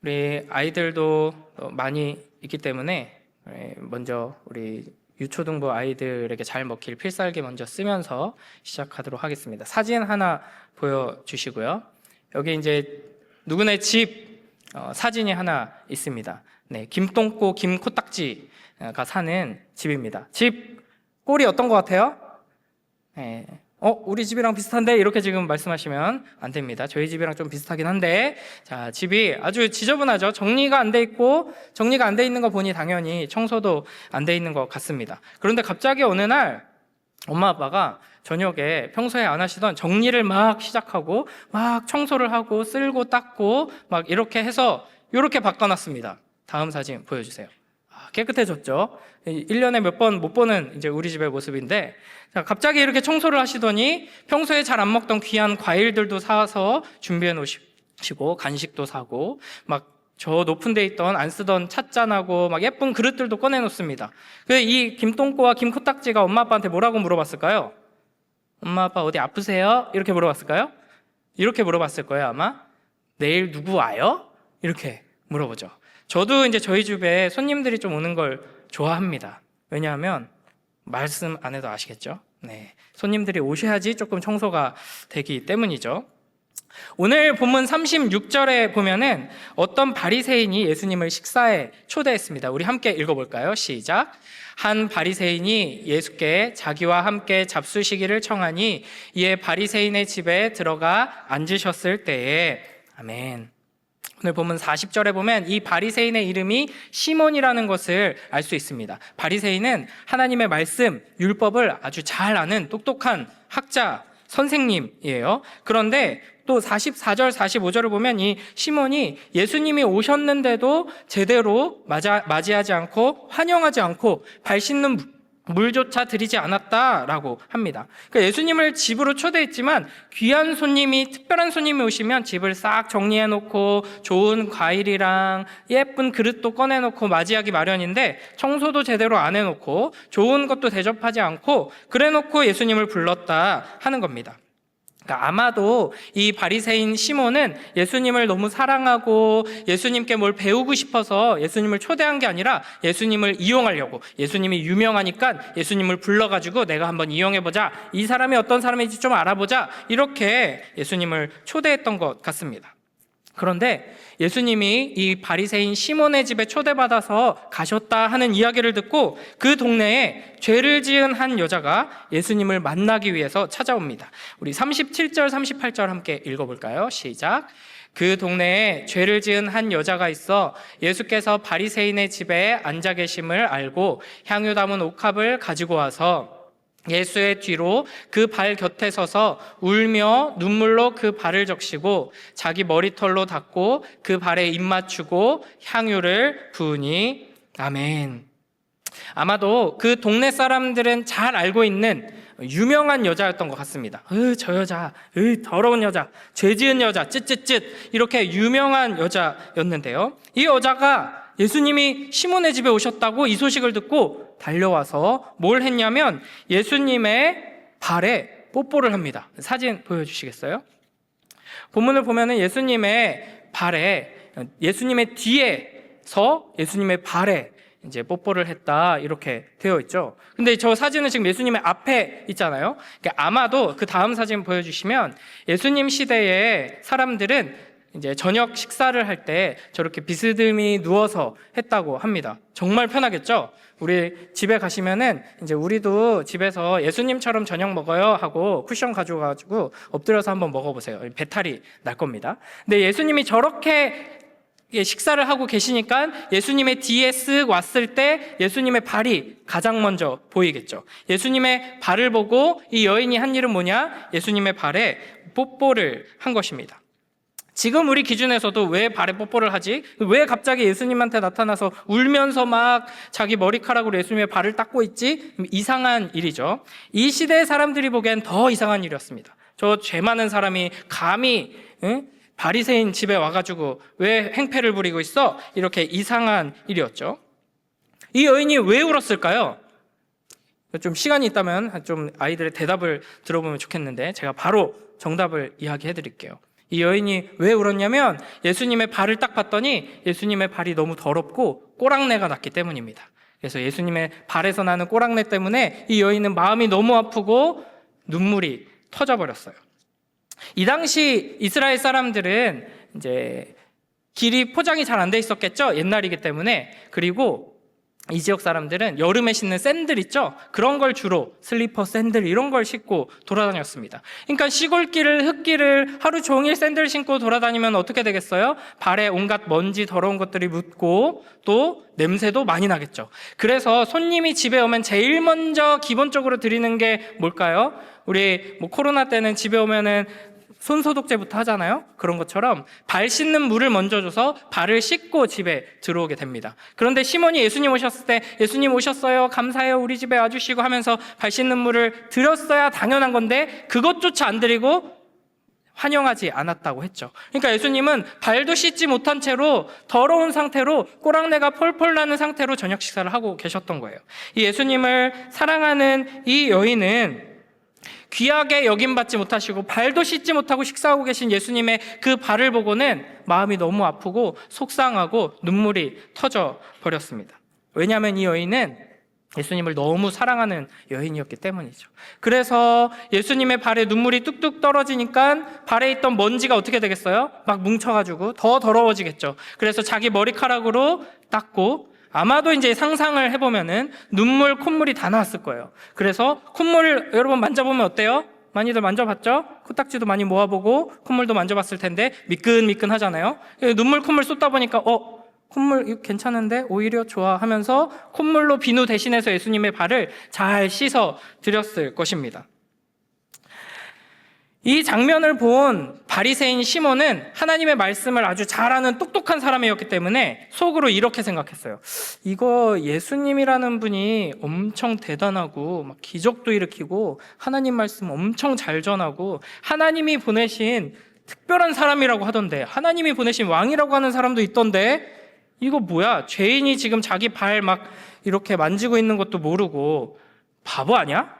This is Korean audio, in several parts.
우리 아이들도 많이 있기 때문에 먼저 우리 유초등부 아이들에게 잘 먹힐 필살기 먼저 쓰면서 시작하도록 하겠습니다. 사진 하나 보여주시고요. 여기 이제 누구네 집 사진이 하나 있습니다. 네, 김똥꼬 김코딱지가 사는 집입니다. 집 꼴이 어떤 것 같아요? 네. 우리 집이랑 비슷한데? 이렇게 지금 말씀하시면 안 됩니다. 저희 집이랑 좀 비슷하긴 한데, 자, 집이 아주 지저분하죠. 정리가 안 돼 있고, 정리가 안 돼 있는 거 보니 당연히 청소도 안 돼 있는 것 같습니다. 그런데 갑자기 어느 날 엄마 아빠가 저녁에 평소에 안 하시던 정리를 막 시작하고, 막 청소를 하고, 쓸고 닦고, 막 이렇게 해서 이렇게 바꿔놨습니다. 다음 사진 보여주세요. 깨끗해졌죠. 1년에 몇 번 못 보는 이제 우리 집의 모습인데, 자, 갑자기 이렇게 청소를 하시더니 평소에 잘 안 먹던 귀한 과일들도 사서 준비해 놓으시고, 간식도 사고, 막 저 높은 데 있던 안 쓰던 찻잔하고 막 예쁜 그릇들도 꺼내 놓습니다. 이 김똥꼬와 김코딱지가 엄마 아빠한테 뭐라고 물어봤을까요? 엄마 아빠 어디 아프세요? 이렇게 물어봤을까요? 이렇게 물어봤을 거예요, 아마. 내일 누구 와요? 이렇게 물어보죠. 저도 이제 저희 집에 손님들이 좀 오는 걸 좋아합니다. 왜냐하면 말씀 안 해도 아시겠죠? 네, 손님들이 오셔야지 조금 청소가 되기 때문이죠. 오늘 본문 36절에 보면은 어떤 바리새인이 예수님을 식사에 초대했습니다. 우리 함께 읽어볼까요? 시작. 한 바리새인이 예수께 자기와 함께 잡수시기를 청하니 이에 바리새인의 집에 들어가 앉으셨을 때에 아멘. 오늘 본문 40절에 보면 이 바리새인의 이름이 시몬이라는 것을 알 수 있습니다. 바리새인은 하나님의 말씀, 율법을 아주 잘 아는 똑똑한 학자, 선생님이에요. 그런데 또 44절, 45절을 보면 이 시몬이 예수님이 오셨는데도 제대로 맞이하지 않고 환영하지 않고 발 씻는 물조차 드리지 않았다라고 합니다. 그러니까 예수님을 집으로 초대했지만 귀한 손님이, 특별한 손님이 오시면 집을 싹 정리해놓고 좋은 과일이랑 예쁜 그릇도 꺼내놓고 맞이하기 마련인데 청소도 제대로 안 해놓고 좋은 것도 대접하지 않고 그래놓고 예수님을 불렀다 하는 겁니다. 그러니까 아마도 이 바리새인 시몬은 예수님을 너무 사랑하고 예수님께 뭘 배우고 싶어서 예수님을 초대한 게 아니라 예수님을 이용하려고, 예수님이 유명하니까 예수님을 불러가지고 내가 한번 이용해보자, 이 사람이 어떤 사람인지 좀 알아보자, 이렇게 예수님을 초대했던 것 같습니다. 그런데 예수님이 이 바리새인 시몬의 집에 초대받아서 가셨다 하는 이야기를 듣고 그 동네에 죄를 지은 한 여자가 예수님을 만나기 위해서 찾아옵니다. 우리 37절, 38절 함께 읽어볼까요? 시작. 그 동네에 죄를 지은 한 여자가 있어 예수께서 바리새인의 집에 앉아 계심을 알고 향유 담은 옥합을 가지고 와서 예수의 뒤로 그 발 곁에 서서 울며 눈물로 그 발을 적시고 자기 머리털로 닦고 그 발에 입 맞추고 향유를 부으니 아멘. 아마도 그 동네 사람들은 잘 알고 있는 유명한 여자였던 것 같습니다. 저 여자, 더러운 여자, 죄 지은 여자, 쯧쯧쯧, 이렇게 유명한 여자였는데요. 이 여자가 예수님이 시몬의 집에 오셨다고 이 소식을 듣고 달려와서 뭘 했냐면 예수님의 발에 뽀뽀를 합니다. 사진 보여주시겠어요? 본문을 보면은 예수님의 발에, 예수님의 뒤에서 예수님의 발에 이제 뽀뽀를 했다 이렇게 되어 있죠. 근데 저 사진은 지금 예수님의 앞에 있잖아요. 그러니까 아마도 그 다음 사진 보여주시면 예수님 시대의 사람들은 이제 저녁 식사를 할 때 저렇게 비스듬히 누워서 했다고 합니다. 정말 편하겠죠? 우리 집에 가시면은 이제 우리도 집에서 예수님처럼 저녁 먹어요 하고 쿠션 가져가지고 엎드려서 한번 먹어보세요. 배탈이 날 겁니다. 근데 예수님이 저렇게 식사를 하고 계시니까 예수님의 뒤에 쓱 왔을 때 예수님의 발이 가장 먼저 보이겠죠. 예수님의 발을 보고 이 여인이 한 일은 뭐냐? 예수님의 발에 뽀뽀를 한 것입니다. 지금 우리 기준에서도 왜 발에 뽀뽀를 하지? 왜 갑자기 예수님한테 나타나서 울면서 막 자기 머리카락으로 예수님의 발을 닦고 있지? 이상한 일이죠. 이 시대의 사람들이 보기엔 더 이상한 일이었습니다. 저 죄 많은 사람이 감히 바리새인 집에 와가지고 왜 행패를 부리고 있어? 이렇게 이상한 일이었죠. 이 여인이 왜 울었을까요? 좀 시간이 있다면 좀 아이들의 대답을 들어보면 좋겠는데 제가 바로 정답을 이야기해 드릴게요. 이 여인이 왜 울었냐면 예수님의 발을 딱 봤더니 예수님의 발이 너무 더럽고 꼬랑내가 났기 때문입니다. 그래서 예수님의 발에서 나는 꼬랑내 때문에 이 여인은 마음이 너무 아프고 눈물이 터져버렸어요. 이 당시 이스라엘 사람들은 이제 길이 포장이 잘 안 돼 있었겠죠? 옛날이기 때문에. 그리고 이 지역 사람들은 여름에 신는 샌들 있죠? 그런 걸 주로 슬리퍼, 샌들 이런 걸 신고 돌아다녔습니다. 그러니까 시골길을, 흙길을 하루 종일 샌들 신고 돌아다니면 어떻게 되겠어요? 발에 온갖 먼지, 더러운 것들이 묻고 또 냄새도 많이 나겠죠. 그래서 손님이 집에 오면 제일 먼저 기본적으로 드리는 게 뭘까요? 우리 코로나 때는 집에 오면은 손소독제부터 하잖아요. 그런 것처럼 발 씻는 물을 먼저 줘서 발을 씻고 집에 들어오게 됩니다. 그런데 시몬이 예수님 오셨을 때 예수님 오셨어요, 감사해요, 우리 집에 와주시고 하면서 발 씻는 물을 드렸어야 당연한 건데 그것조차 안 드리고 환영하지 않았다고 했죠. 그러니까 예수님은 발도 씻지 못한 채로 더러운 상태로 꼬랑내가 폴폴 나는 상태로 저녁 식사를 하고 계셨던 거예요. 이 예수님을 사랑하는 이 여인은 귀하게 여김받지 못하시고 발도 씻지 못하고 식사하고 계신 예수님의 그 발을 보고는 마음이 너무 아프고 속상하고 눈물이 터져 버렸습니다. 왜냐하면 이 여인은 예수님을 너무 사랑하는 여인이었기 때문이죠. 그래서 예수님의 발에 눈물이 뚝뚝 떨어지니까 발에 있던 먼지가 어떻게 되겠어요? 막 뭉쳐가지고 더 더러워지겠죠. 그래서 자기 머리카락으로 닦고 아마도 이제 상상을 해보면은 눈물, 콧물이 다 나왔을 거예요. 그래서 콧물 여러분 만져보면 어때요? 많이들 만져봤죠? 코딱지도 많이 모아보고 콧물도 만져봤을 텐데 미끈미끈 하잖아요. 눈물, 콧물 쏟다 보니까 콧물 이거 괜찮은데 오히려 좋아 하면서 콧물로 비누 대신해서 예수님의 발을 잘 씻어 드렸을 것입니다. 이 장면을 본 바리새인 시몬은 하나님의 말씀을 아주 잘 아는 똑똑한 사람이었기 때문에 속으로 이렇게 생각했어요. 이거 예수님이라는 분이 엄청 대단하고 막 기적도 일으키고 하나님 말씀 엄청 잘 전하고 하나님이 보내신 특별한 사람이라고 하던데 하나님이 보내신 왕이라고 하는 사람도 있던데 이거 뭐야? 죄인이 지금 자기 발 막 이렇게 만지고 있는 것도 모르고 바보 아니야?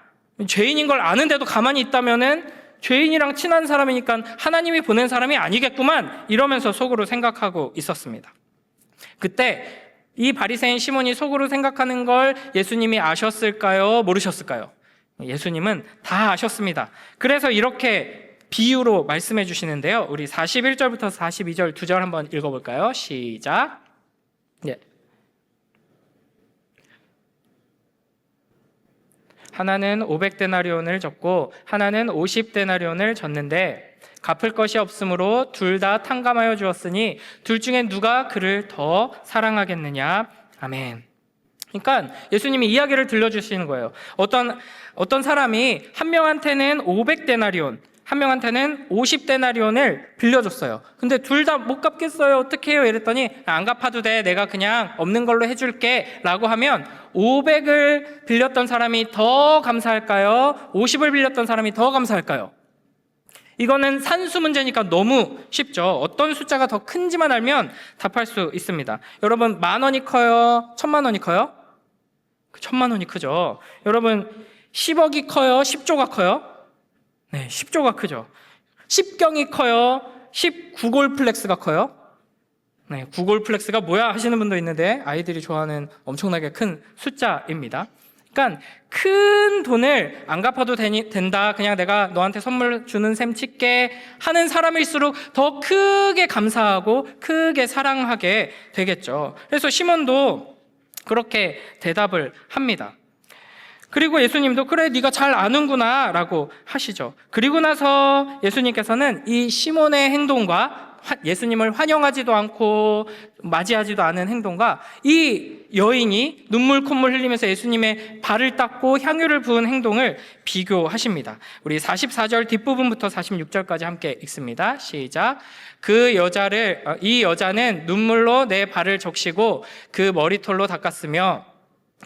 죄인인 걸 아는데도 가만히 있다면은 죄인이랑 친한 사람이니까 하나님이 보낸 사람이 아니겠구만 이러면서 속으로 생각하고 있었습니다. 그때 이 바리새인 시몬이 속으로 생각하는 걸 예수님이 아셨을까요? 모르셨을까요? 예수님은 다 아셨습니다. 그래서 이렇게 비유로 말씀해 주시는데요. 우리 41절부터 42절 2절 한번 읽어볼까요? 시작. 하나는 500데나리온을 졌고 하나는 50데나리온을 졌는데 갚을 것이 없으므로 둘 다 탕감하여 주었으니 둘 중에 누가 그를 더 사랑하겠느냐. 아멘. 그러니까 예수님이 이야기를 들려주시는 거예요. 어떤 사람이 한 명한테는 500데나리온, 한 명한테는 50데나리온을 빌려줬어요. 근데 둘 다 못 갚겠어요. 어떻게 해요? 이랬더니 안 갚아도 돼. 내가 그냥 없는 걸로 해줄게 라고 하면 500을 빌렸던 사람이 더 감사할까요? 50을 빌렸던 사람이 더 감사할까요? 이거는 산수 문제니까 너무 쉽죠. 어떤 숫자가 더 큰지만 알면 답할 수 있습니다. 여러분 10,000원이 커요? 1,000,000원이 커요? 1,000,000원이 크죠. 여러분 10억이 커요? 10조가 커요? 네, 10조가 크죠. 10경이 커요? 19골플렉스가 커요? 네, 9골플렉스가 뭐야 하시는 분도 있는데 아이들이 좋아하는 엄청나게 큰 숫자입니다. 그러니까 큰 돈을 안 갚아도 된다, 그냥 내가 너한테 선물 주는 셈 칠게 하는 사람일수록 더 크게 감사하고 크게 사랑하게 되겠죠. 그래서 시몬도 그렇게 대답을 합니다. 그리고 예수님도 그래 네가 잘 아는구나 라고 하시죠. 그리고 나서 예수님께서는 이 시몬의 행동과 예수님을 환영하지도 않고 맞이하지도 않은 행동과 이 여인이 눈물 콧물 흘리면서 예수님의 발을 닦고 향유를 부은 행동을 비교하십니다. 우리 44절 뒷부분부터 46절까지 함께 읽습니다. 시작. 이 여자는 눈물로 내 발을 적시고 그 머리털로 닦았으며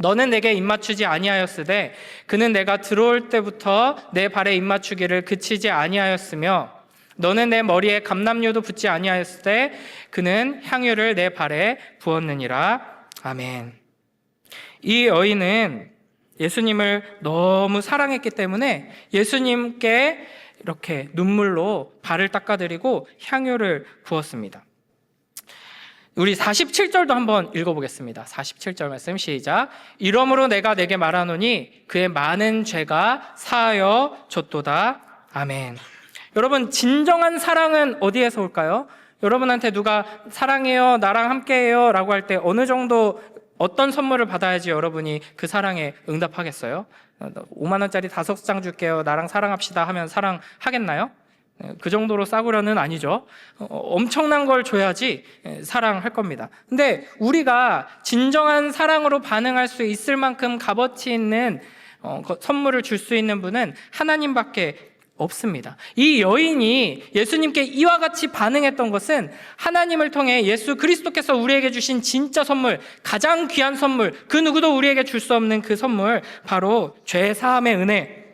너는 내게 입맞추지 아니하였으되 그는 내가 들어올 때부터 내 발에 입맞추기를 그치지 아니하였으며 너는 내 머리에 감람류도 붓지 아니하였으되 그는 향유를 내 발에 부었느니라. 아멘. 이 여인은 예수님을 너무 사랑했기 때문에 예수님께 이렇게 눈물로 발을 닦아드리고 향유를 부었습니다. 우리 47절도 한번 읽어보겠습니다. 47절 말씀 시작. 이러므로 내가 내게 말하노니 그의 많은 죄가 사하여 졌도다. 아멘. 여러분, 진정한 사랑은 어디에서 올까요? 여러분한테 누가 사랑해요, 나랑 함께해요 라고 할 때 어느 정도 어떤 선물을 받아야지 여러분이 그 사랑에 응답하겠어요? 5만 원짜리 5장 줄게요, 나랑 사랑합시다 하면 사랑하겠나요? 그 정도로 싸구려는 아니죠. 엄청난 걸 줘야지 사랑할 겁니다. 근데 우리가 진정한 사랑으로 반응할 수 있을 만큼 값어치 있는 선물을 줄 수 있는 분은 하나님밖에 없습니다. 이 여인이 예수님께 이와 같이 반응했던 것은 하나님을 통해 예수 그리스도께서 우리에게 주신 진짜 선물, 가장 귀한 선물, 그 누구도 우리에게 줄 수 없는 그 선물, 바로 죄 사함의 은혜,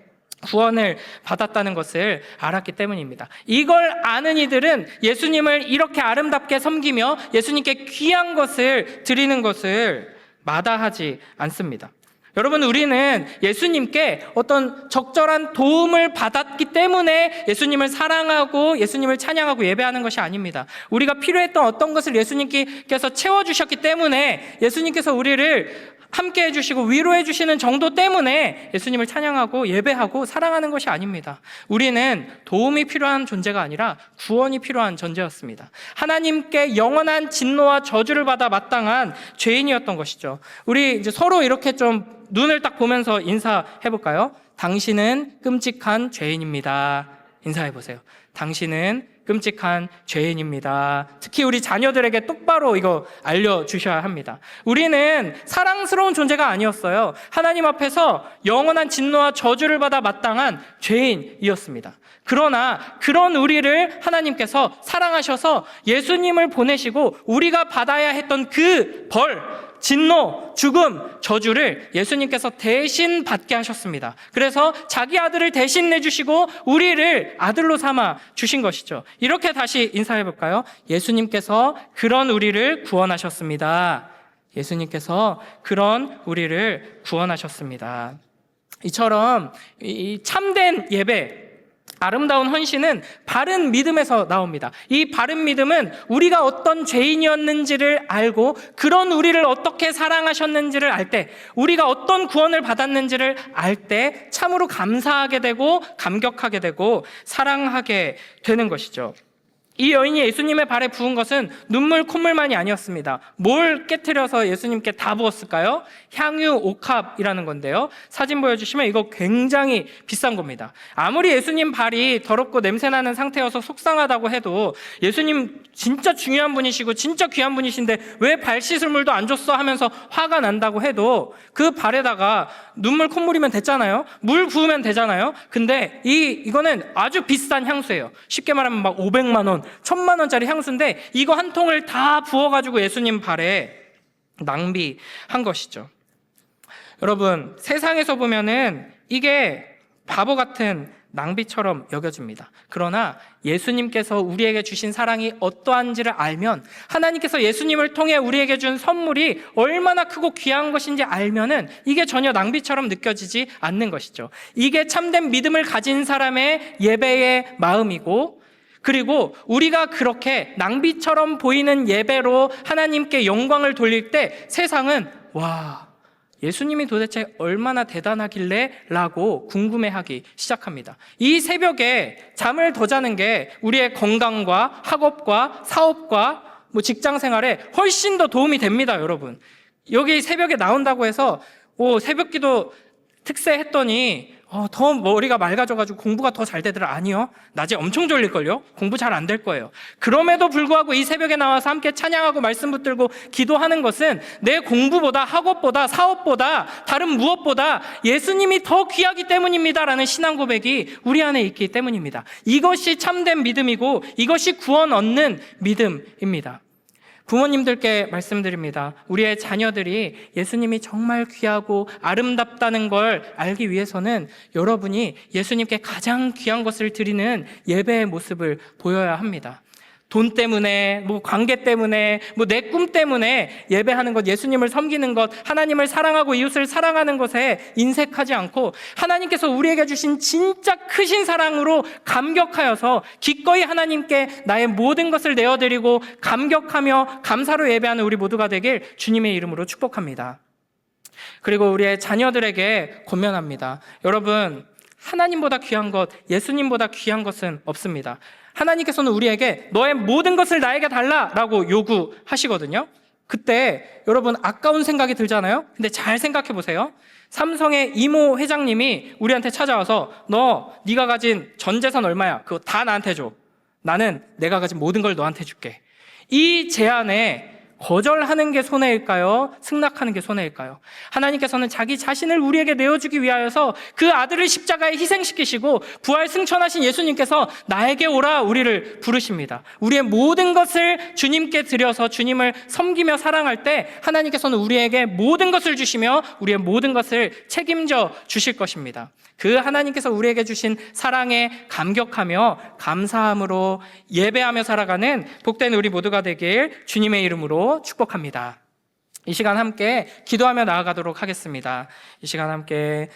구원을 받았다는 것을 알았기 때문입니다. 이걸 아는 이들은 예수님을 이렇게 아름답게 섬기며 예수님께 귀한 것을 드리는 것을 마다하지 않습니다. 여러분, 우리는 예수님께 어떤 적절한 도움을 받았기 때문에 예수님을 사랑하고 예수님을 찬양하고 예배하는 것이 아닙니다. 우리가 필요했던 어떤 것을 예수님께서 채워주셨기 때문에, 예수님께서 우리를 함께 해주시고 위로해 주시는 정도 때문에 예수님을 찬양하고 예배하고 사랑하는 것이 아닙니다. 우리는 도움이 필요한 존재가 아니라 구원이 필요한 존재였습니다. 하나님께 영원한 진노와 저주를 받아 마땅한 죄인이었던 것이죠. 우리 이제 서로 이렇게 좀 눈을 딱 보면서 인사해 볼까요? 당신은 끔찍한 죄인입니다. 인사해 보세요. 당신은 끔찍한 죄인입니다. 특히 우리 자녀들에게 똑바로 이거 알려주셔야 합니다. 우리는 사랑스러운 존재가 아니었어요. 하나님 앞에서 영원한 진노와 저주를 받아 마땅한 죄인이었습니다. 그러나 그런 우리를 하나님께서 사랑하셔서 예수님을 보내시고 우리가 받아야 했던 그 벌, 진노, 죽음, 저주를 예수님께서 대신 받게 하셨습니다. 그래서 자기 아들을 대신 내주시고 우리를 아들로 삼아 주신 것이죠. 이렇게 다시 인사해 볼까요? 예수님께서 그런 우리를 구원하셨습니다. 예수님께서 그런 우리를 구원하셨습니다. 이처럼 이 참된 예배, 아름다운 헌신은 바른 믿음에서 나옵니다. 이 바른 믿음은 우리가 어떤 죄인이었는지를 알고 그런 우리를 어떻게 사랑하셨는지를 알 때, 우리가 어떤 구원을 받았는지를 알 때 참으로 감사하게 되고 감격하게 되고 사랑하게 되는 것이죠. 이 여인이 예수님의 발에 부은 것은 눈물 콧물만이 아니었습니다. 뭘 깨트려서 예수님께 다 부었을까요? 향유 옥합이라는 건데요. 사진 보여주시면 이거 굉장히 비싼 겁니다. 아무리 예수님 발이 더럽고 냄새나는 상태여서 속상하다고 해도 예수님 진짜 중요한 분이시고 진짜 귀한 분이신데 왜 발 씻을 물도 안 줬어 하면서 화가 난다고 해도 그 발에다가 눈물 콧물이면 됐잖아요. 물 부으면 되잖아요. 근데 이거는 아주 비싼 향수예요. 쉽게 말하면 막 500만 원, 1000만 원짜리 향수인데 이거 한 통을 다 부어가지고 예수님 발에 낭비한 것이죠. 여러분, 세상에서 보면은 이게 바보 같은 낭비처럼 여겨집니다. 그러나 예수님께서 우리에게 주신 사랑이 어떠한지를 알면, 하나님께서 예수님을 통해 우리에게 준 선물이 얼마나 크고 귀한 것인지 알면은 이게 전혀 낭비처럼 느껴지지 않는 것이죠. 이게 참된 믿음을 가진 사람의 예배의 마음이고, 그리고 우리가 그렇게 낭비처럼 보이는 예배로 하나님께 영광을 돌릴 때 세상은 와, 예수님이 도대체 얼마나 대단하길래? 라고 궁금해하기 시작합니다. 이 새벽에 잠을 더 자는 게 우리의 건강과 학업과 사업과 직장 생활에 훨씬 더 도움이 됩니다, 여러분. 여기 새벽에 나온다고 해서 새벽 기도 특세했더니 더 머리가 맑아져가지고 공부가 더 잘 되더라. 아니요. 낮에 엄청 졸릴걸요? 공부 잘 안 될 거예요. 그럼에도 불구하고 이 새벽에 나와서 함께 찬양하고 말씀 붙들고 기도하는 것은 내 공부보다 학업보다 사업보다 다른 무엇보다 예수님이 더 귀하기 때문입니다라는 신앙 고백이 우리 안에 있기 때문입니다. 이것이 참된 믿음이고 이것이 구원 얻는 믿음입니다. 부모님들께 말씀드립니다. 우리의 자녀들이 예수님이 정말 귀하고 아름답다는 걸 알기 위해서는 여러분이 예수님께 가장 귀한 것을 드리는 예배의 모습을 보여야 합니다. 돈 때문에, 뭐 관계 때문에, 뭐 내 꿈 때문에 예배하는 것, 예수님을 섬기는 것, 하나님을 사랑하고 이웃을 사랑하는 것에 인색하지 않고 하나님께서 우리에게 주신 진짜 크신 사랑으로 감격하여서 기꺼이 하나님께 나의 모든 것을 내어드리고 감격하며 감사로 예배하는 우리 모두가 되길 주님의 이름으로 축복합니다. 그리고 우리의 자녀들에게 권면합니다. 여러분, 하나님보다 귀한 것, 예수님보다 귀한 것은 없습니다. 하나님께서는 우리에게 너의 모든 것을 나에게 달라라고 요구하시거든요. 그때 여러분 아까운 생각이 들잖아요. 근데 잘 생각해 보세요. 삼성의 이모 회장님이 우리한테 찾아와서 네가 가진 전 재산 얼마야? 그거 다 나한테 줘. 나는 내가 가진 모든 걸 너한테 줄게. 이 제안에 거절하는 게 손해일까요? 승낙하는 게 손해일까요? 하나님께서는 자기 자신을 우리에게 내어주기 위하여서 그 아들을 십자가에 희생시키시고 부활 승천하신 예수님께서 나에게 오라 우리를 부르십니다. 우리의 모든 것을 주님께 드려서 주님을 섬기며 사랑할 때 하나님께서는 우리에게 모든 것을 주시며 우리의 모든 것을 책임져 주실 것입니다. 그 하나님께서 우리에게 주신 사랑에 감격하며 감사함으로 예배하며 살아가는 복된 우리 모두가 되길 주님의 이름으로 축복합니다. 이 시간 함께 기도하며 나아가도록 하겠습니다. 이 시간 함께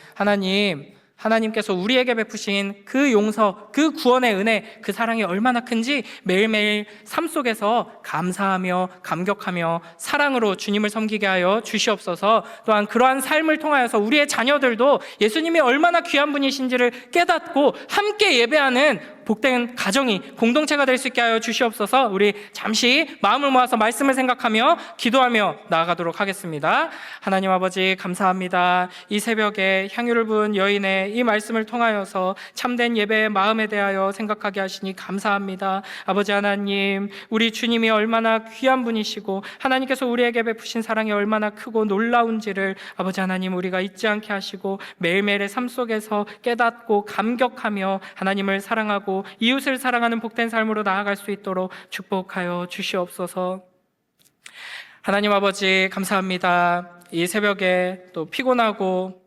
하나님께서 우리에게 베푸신 그 용서, 그 구원의 은혜, 그 사랑이 얼마나 큰지 매일매일 삶 속에서 감사하며 감격하며 사랑으로 주님을 섬기게 하여 주시옵소서. 또한 그러한 삶을 통하여서 우리의 자녀들도 예수님이 얼마나 귀한 분이신지를 깨닫고 함께 예배하는 복된 가정이, 공동체가 될 수 있게 하여 주시옵소서. 우리 잠시 마음을 모아서 말씀을 생각하며 기도하며 나아가도록 하겠습니다. 하나님 아버지 감사합니다. 이 새벽에 향유를 부은 여인의 이 말씀을 통하여서 참된 예배의 마음에 대하여 생각하게 하시니 감사합니다. 아버지 하나님, 우리 주님이 얼마나 귀한 분이시고 하나님께서 우리에게 베푸신 사랑이 얼마나 크고 놀라운지를 아버지 하나님 우리가 잊지 않게 하시고 매일매일의 삶 속에서 깨닫고 감격하며 하나님을 사랑하고 이웃을 사랑하는 복된 삶으로 나아갈 수 있도록 축복하여 주시옵소서. 하나님 아버지 감사합니다. 이 새벽에 또 피곤하고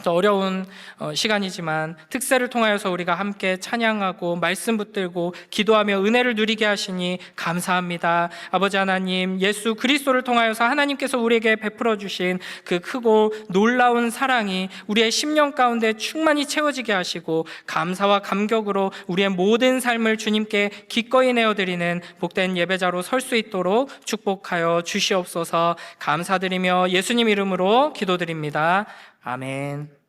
또 어려운 시간이지만 특세를 통하여서 우리가 함께 찬양하고 말씀 붙들고 기도하며 은혜를 누리게 하시니 감사합니다. 아버지 하나님, 예수 그리스도를 통하여서 하나님께서 우리에게 베풀어 주신 그 크고 놀라운 사랑이 우리의 심령 가운데 충만히 채워지게 하시고 감사와 감격으로 우리의 모든 삶을 주님께 기꺼이 내어드리는 복된 예배자로 설 수 있도록 축복하여 주시옵소서. 감사드리며 예수님 이름으로 기도드립니다. 아멘.